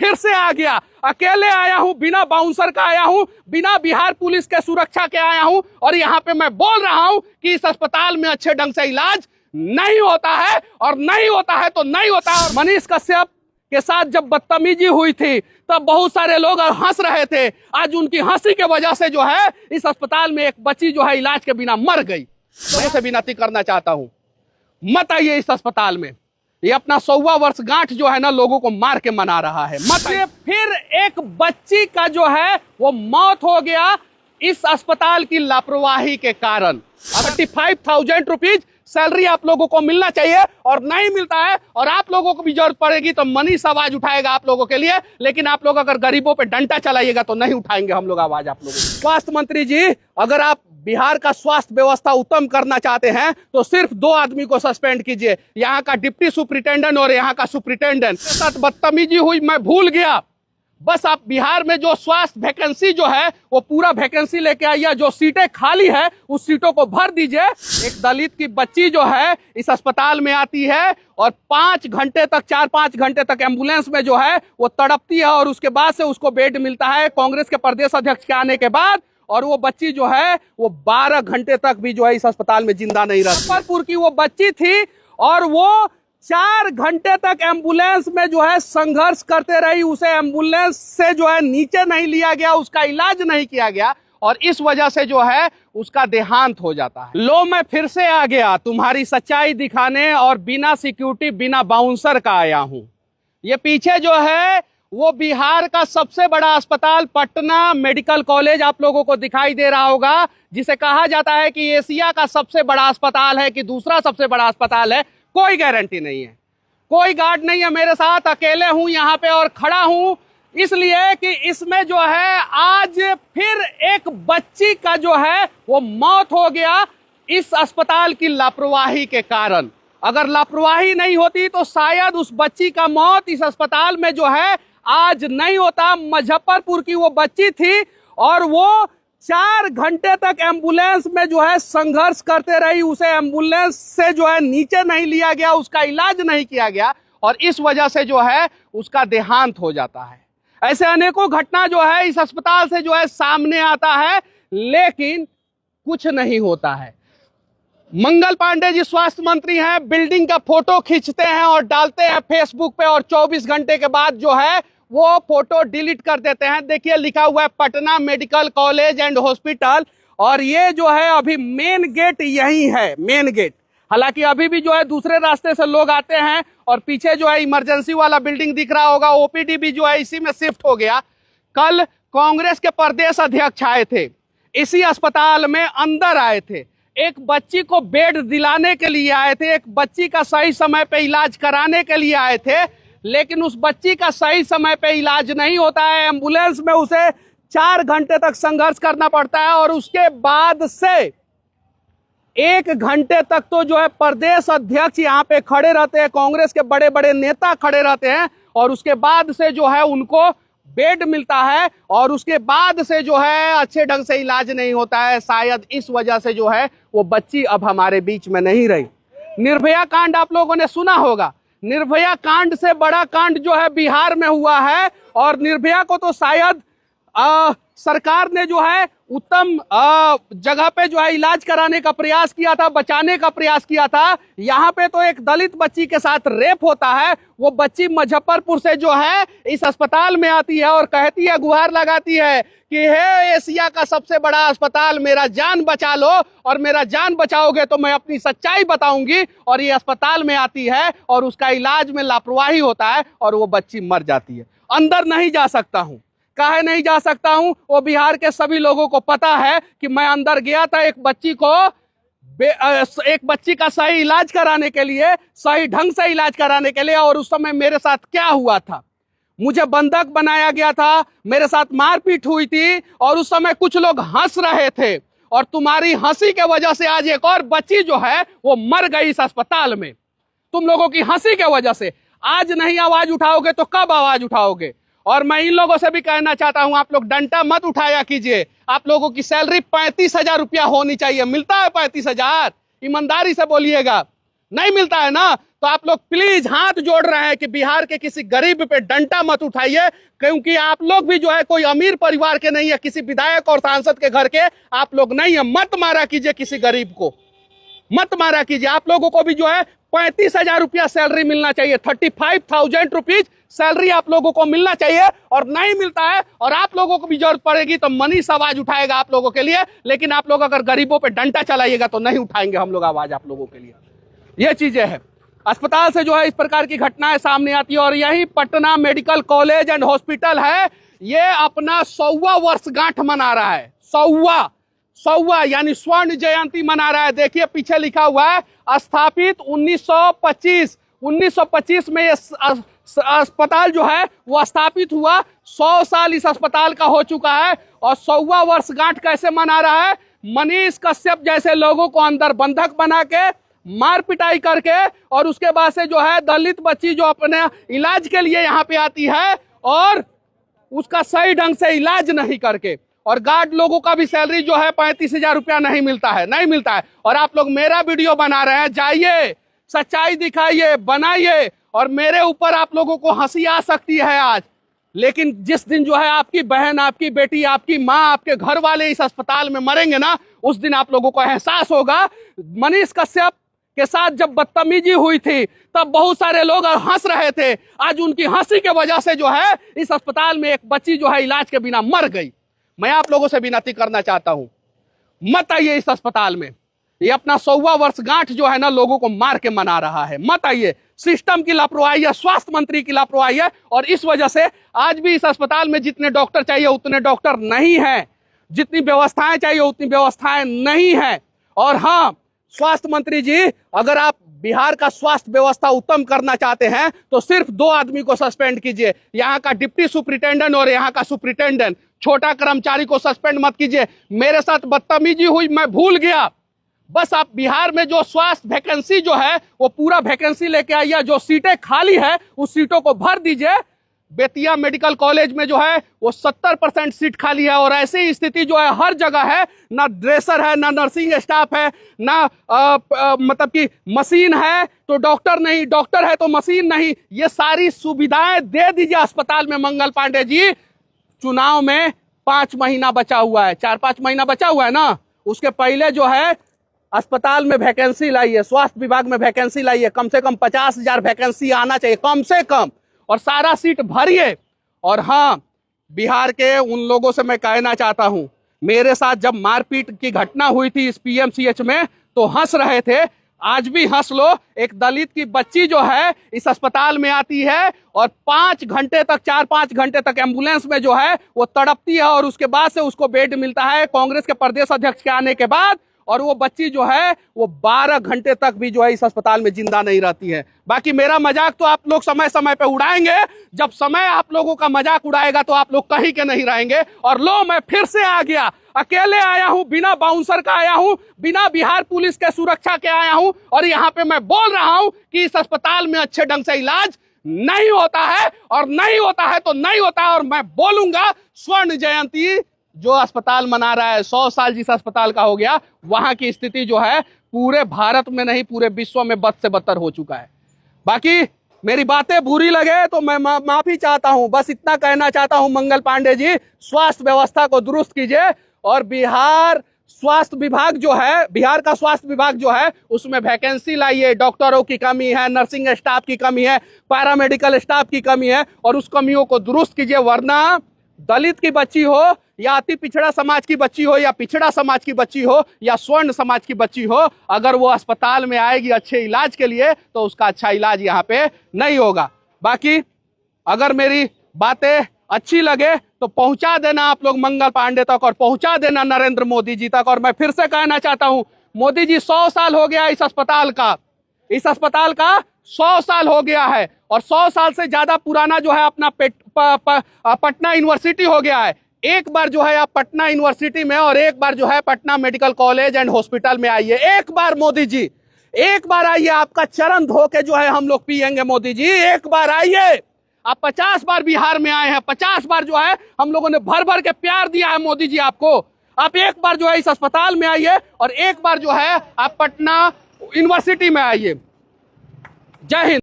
फिर से आ गया। अकेले आया हूं, बिना बाउंसर का आया हूं, बिना बिहार पुलिस के सुरक्षा के आया हूं, और यहां पे मैं बोल रहा हूं कि इस अस्पताल में अच्छे ढंग से इलाज नहीं होता है, और नहीं होता है तो नहीं होता है। मनीष कश्यप के साथ जब बदतमीजी हुई थी तब बहुत सारे लोग हंस रहे थे। आज उनकी हंसी के वजह से जो है इस अस्पताल में एक बच्ची जो है इलाज के बिना मर गई। तो उसे विनती करना चाहता हूं, मत आइए इस अस्पताल में। ये अपना 100वां वर्षगांठ जो है ना लोगों को मार के मना रहा है। मत आइए। फिर एक बच्ची का जो है वो मौत हो गया इस अस्पताल की लापरवाही के कारण। 35,000 रुपीज सैलरी आप लोगों को मिलना चाहिए और नहीं मिलता है, और आप लोगों को भी जरूरत पड़ेगी तो मनीष आवाज उठाएगा आप लोगों के लिए। लेकिन आप लोग अगर गरीबों पे डंडा चलाइएगा तो नहीं उठाएंगे हम लोग आवाज आप लोगों की। स्वास्थ्य मंत्री जी, अगर आप बिहार का स्वास्थ्य व्यवस्था उत्तम करना चाहते हैं तो सिर्फ 2 आदमी को सस्पेंड कीजिए, यहाँ का डिप्टी सुपरिटेंडेंट और यहाँ का सुपरिटेंडेंट। साथ बदतमीजी हुई मैं भूल गया। बस आप बिहार में जो स्वास्थ्य वैकेंसी जो है वो पूरा वैकेंसी लेके आइए, जो सीटें खाली है उस सीटों को भर दीजिए। एक दलित की बच्ची जो है इस अस्पताल में आती है और 5 घंटे तक 4-5 घंटे तक एम्बुलेंस में जो है वो तड़पती है, और उसके बाद से उसको बेड मिलता है कांग्रेस के प्रदेश अध्यक्ष के आने के बाद। और वो बच्ची जो है वो 12 घंटे तक भी जो है इस अस्पताल में जिंदा नहीं रही। मुजफ्फरपुर की वो बच्ची थी और वो 4 घंटे तक एम्बुलेंस में जो है संघर्ष करते रही। उसे एम्बुलेंस से जो है नीचे नहीं लिया गया, उसका इलाज नहीं किया गया, और इस वजह से जो है उसका देहांत हो जाता है। लो, मैं फिर से आ गया तुम्हारी सच्चाई दिखाने, और बिना सिक्योरिटी बिना बाउंसर का आया हूं। ये पीछे जो है वो बिहार का सबसे बड़ा अस्पताल पटना मेडिकल कॉलेज आप लोगों को दिखाई दे रहा होगा, जिसे कहा जाता है कि एशिया का सबसे बड़ा अस्पताल है कि दूसरा सबसे बड़ा अस्पताल है। कोई गारंटी नहीं है, कोई गार्ड नहीं है मेरे साथ, अकेले हूं यहाँ पे और खड़ा हूं इसलिए कि इसमें जो है आज फिर एक बच्ची का जो है वो मौत हो गया इस अस्पताल की लापरवाही के कारण। अगर लापरवाही नहीं होती तो शायद उस बच्ची का मौत इस अस्पताल में जो है आज नहीं होता। मुजफ्फरपुर की वो बच्ची थी और वो 4 घंटे तक एम्बुलेंस में जो है संघर्ष करते रही। उसे एम्बुलेंस से जो है नीचे नहीं लिया गया, उसका इलाज नहीं किया गया, और इस वजह से जो है उसका देहांत हो जाता है। ऐसे अनेकों घटना जो है इस अस्पताल से जो है सामने आता है, लेकिन कुछ नहीं होता है। मंगल पांडे जी स्वास्थ्य मंत्री हैं, बिल्डिंग का फोटो खींचते हैं और डालते हैं फेसबुक पे, और 24 घंटे के बाद जो है वो फोटो डिलीट कर देते हैं। देखिए लिखा हुआ है Patna medical college and hospital, और ये जो है अभी मेन गेट यही है, मेन गेट। हालांकि अभी भी जो है दूसरे रास्ते से लोग आते हैं, और पीछे जो है इमरजेंसी वाला बिल्डिंग दिख रहा होगा, ओपीडी भी जो है इसी में शिफ्ट हो गया। कल कांग्रेस के प्रदेश अध्यक्ष आए थे, इसी अस्पताल में अंदर आए थे, एक बच्ची को बेड दिलाने के लिए आए थे, एक बच्ची का सही समय पे इलाज कराने के लिए आए थे, लेकिन उस बच्ची का सही समय पे इलाज नहीं होता है। एम्बुलेंस में उसे 4 घंटे तक संघर्ष करना पड़ता है, और उसके बाद से 1 घंटे तक तो जो है प्रदेश अध्यक्ष यहाँ पे खड़े रहते हैं, कांग्रेस के बड़े बड़े नेता खड़े रहते हैं, और उसके बाद से जो है उनको बेड मिलता है, और उसके बाद से जो है अच्छे ढंग से इलाज नहीं होता है। शायद इस वजह से जो है वो बच्ची अब हमारे बीच में नहीं रही। निर्भया कांड आप लोगों ने सुना होगा, निर्भया कांड से बड़ा कांड जो है बिहार में हुआ है, और निर्भया को तो शायद सरकार ने जो है उत्तम जगह पे जो है इलाज कराने का प्रयास किया था, बचाने का प्रयास किया था। यहाँ पे तो एक दलित बच्ची के साथ रेप होता है। वो बच्ची मुजफ्फरपुर से जो है इस अस्पताल में आती है और कहती है, गुहार लगाती है कि हे एशिया का सबसे बड़ा अस्पताल, मेरा जान बचा लो, और मेरा जान बचाओगे तो मैं अपनी सच्चाई बताऊंगी। और ये अस्पताल में आती है और उसका इलाज में लापरवाही होता है और वो बच्ची मर जाती है। अंदर नहीं जा सकता हूँ, काहे नहीं जा सकता हूं? वो बिहार के सभी लोगों को पता है कि मैं अंदर गया था एक बच्ची का सही इलाज कराने के लिए, सही ढंग से इलाज कराने के लिए, और उस समय मेरे साथ क्या हुआ था। मुझे बंधक बनाया गया था, मेरे साथ मारपीट हुई थी, और उस समय कुछ लोग हंस रहे थे, और तुम्हारी हंसी के वजह से आज एक और बच्ची जो है वो मर गई इस अस्पताल में। तुम लोगों की हंसी के वजह से आज नहीं आवाज उठाओगे तो कब आवाज उठाओगे? और मैं इन लोगों से भी कहना चाहता हूं, आप लोग डंडा मत उठाया कीजिए। आप लोगों की सैलरी 35,000 रुपया होनी चाहिए। मिलता है 35,000? ईमानदारी से बोलिएगा, नहीं मिलता है ना, तो आप लोग प्लीज हाथ जोड़ रहे हैं कि बिहार के किसी गरीब पे डंडा मत उठाइए, क्योंकि आप लोग भी जो है कोई अमीर परिवार के नहीं है, किसी विधायक और सांसद के घर के आप लोग नहीं है। मत मारा कीजिए किसी गरीब को, मत मारा कीजिए। आप लोगों को भी जो है 35,000 रुपया सैलरी मिलना चाहिए, 35,000 रुपीज सैलरी आप लोगों को मिलना चाहिए, और नहीं मिलता है। और आप लोगों को भी जरूरत पड़ेगी तो मनीष आवाज उठाएगा आप लोगों के लिए, लेकिन आप लोग अगर गरीबों पे डंडा चलाइएगा तो नहीं उठाएंगे हम लोग आवाज आप लोगों के लिए। ये चीजें हैं। अस्पताल से जो है इस प्रकार की घटनाएं सामने आती है, और यही Patna medical college and hospital है, ये अपना 100वां वर्षगांठ मना रहा है। 100वां यानी स्वर्ण जयंती मना रहा है। देखिए पीछे लिखा हुआ है स्थापित 1925 में ये अस्पताल जो है वो स्थापित हुआ। 100 साल इस अस्पताल का हो चुका है, और 100वां वर्षगांठ कैसे मना रहा है? मनीष कश्यप जैसे लोगों को अंदर बंधक बना के, मार पिटाई करके, और उसके बाद से जो है दलित बच्ची जो अपने इलाज के लिए यहाँ पे आती है और उसका सही ढंग से इलाज नहीं करके, और गार्ड लोगों का भी सैलरी जो है 35,000 रुपया नहीं मिलता है। और आप लोग मेरा वीडियो बना रहे हैं, जाइए सच्चाई दिखाइए, बनाइए, और मेरे ऊपर आप लोगों को हंसी आ सकती है आज, लेकिन जिस दिन जो है आपकी बहन, आपकी बेटी, आपकी माँ, आपके घर वाले इस अस्पताल में मरेंगे ना, उस दिन आप लोगों को एहसास होगा। मनीष कश्यप के साथ जब बदतमीजी हुई थी तब बहुत सारे लोग हंस रहे थे, आज उनकी हंसी के वजह से जो है इस अस्पताल में एक बच्ची जो है इलाज के बिना मर गई। मैं आप लोगों से विनती करना चाहता हूं, मत आइए इस अस्पताल में। ये अपना 100वां वर्षगांठ जो है ना लोगों को मार के मना रहा है। मत आइए। सिस्टम की लापरवाही है, स्वास्थ्य मंत्री की लापरवाही है, और इस वजह से आज भी इस अस्पताल में जितने डॉक्टर चाहिए उतने डॉक्टर नहीं है, जितनी व्यवस्थाएं चाहिए उतनी व्यवस्थाएं नहीं है। और हाँ, स्वास्थ्य मंत्री जी, अगर आप बिहार का स्वास्थ्य व्यवस्था उत्तम करना चाहते हैं तो सिर्फ 2 आदमी को सस्पेंड कीजिए, यहाँ का डिप्टी सुपरिटेंडेंट और यहाँ का सुपरिटेंडेंट। छोटा कर्मचारी को सस्पेंड मत कीजिए। मेरे साथ बदतमीजी हुई, मैं भूल गया। बस आप बिहार में जो स्वास्थ्य वैकेंसी जो है वो पूरा वैकेंसी लेके आइए, जो सीटें खाली है उस सीटों को भर दीजिए। बेतिया मेडिकल कॉलेज में जो है वो 70% सीट खाली है, और ऐसी स्थिति जो है हर जगह है, ना ड्रेसर है, ना नर्सिंग स्टाफ है, ना मतलब कि मशीन है तो डॉक्टर नहीं, डॉक्टर है तो मशीन नहीं। ये सारी सुविधाएं दे दीजिए अस्पताल में। मंगल पांडे जी, चुनाव में 5 महीना बचा हुआ है, 4-5 महीना बचा हुआ है ना, उसके पहले जो है अस्पताल में वैकेंसी लाइए, स्वास्थ्य विभाग में वैकेंसी लाइए, कम से कम 50,000 वैकेंसी आना चाहिए कम से कम, और सारा सीट भरिए। और हाँ, बिहार के उन लोगों से मैं कहना चाहता हूं, मेरे साथ जब मारपीट की घटना हुई थी इस पीएमसीएच में तो हंस रहे थे, आज भी हंस लो। एक दलित की बच्ची जो है इस अस्पताल में आती है और 5 घंटे तक, 4-5 घंटे तक एम्बुलेंस में जो है वो तड़पती है, और उसके बाद से उसको बेड मिलता है कांग्रेस के प्रदेश अध्यक्ष के आने के बाद, और वो बच्ची जो है वो 12 घंटे तक भी जो है इस अस्पताल में जिंदा नहीं रहती है। बाकी मेरा मजाक तो आप लोग समय समय पे उड़ाएंगे, जब समय आप लोगों का मजाक उड़ाएगा तो आप लोग कहीं के नहीं रहेंगे। और लो, मैं फिर से आ गया, अकेले आया हूं, बिना बाउंसर का आया हूं, बिना बिहार पुलिस के सुरक्षा के आया हूं, और यहाँ पे मैं बोल रहा हूं कि इस अस्पताल में अच्छे ढंग से इलाज नहीं होता है, और नहीं होता है तो नहीं होता है। और मैं बोलूंगा, स्वर्ण जयंती जो अस्पताल मना रहा है, 100 साल जिस अस्पताल का हो गया, वहां की स्थिति जो है पूरे भारत में नहीं पूरे विश्व में बद से बदतर हो चुका है। बाकी मेरी बातें बुरी लगे तो मैं माफी चाहता हूं, बस इतना कहना चाहता हूं। मंगल पांडे जी, स्वास्थ्य व्यवस्था को दुरुस्त कीजिए, और बिहार स्वास्थ्य विभाग जो है, बिहार का स्वास्थ्य विभाग जो है उसमें वैकेंसी लाइए। डॉक्टरों की कमी है, नर्सिंग स्टाफ की कमी है, पैरामेडिकल स्टाफ की कमी है, और उस कमियों को दुरुस्त कीजिए। वरना दलित की बच्ची हो, या अति पिछड़ा समाज की बच्ची हो, या पिछड़ा समाज की बच्ची हो, या स्वर्ण समाज की बच्ची हो, अगर वो अस्पताल में आएगी अच्छे इलाज के लिए तो उसका अच्छा इलाज यहाँ पे नहीं होगा। बाकी अगर मेरी बातें अच्छी लगे तो पहुंचा देना आप लोग मंगल पांडे तक, और पहुंचा देना नरेंद्र मोदी जी तक। और मैं फिर से कहना चाहता हूं, मोदी जी 100 साल हो गया इस अस्पताल का, 100 साल हो गया है, और 100 साल से ज्यादा पुराना जो है अपना पटना यूनिवर्सिटी हो गया है। एक बार जो है आप पटना यूनिवर्सिटी में, और एक बार जो है Patna medical college and hospital में आइए। एक बार मोदी जी, एक बार आइए, आपका चरण धो के जो है हम लोग पियेंगे। मोदी जी, एक बार आइए। आप 50 बार बिहार में आए हैं, 50 बार जो है हम लोगों ने भर भर के प्यार दिया है मोदी जी आपको। आप एक बार जो है इस अस्पताल में आइए, और एक बार जो है आप पटना यूनिवर्सिटी में आइए। जय हिंद।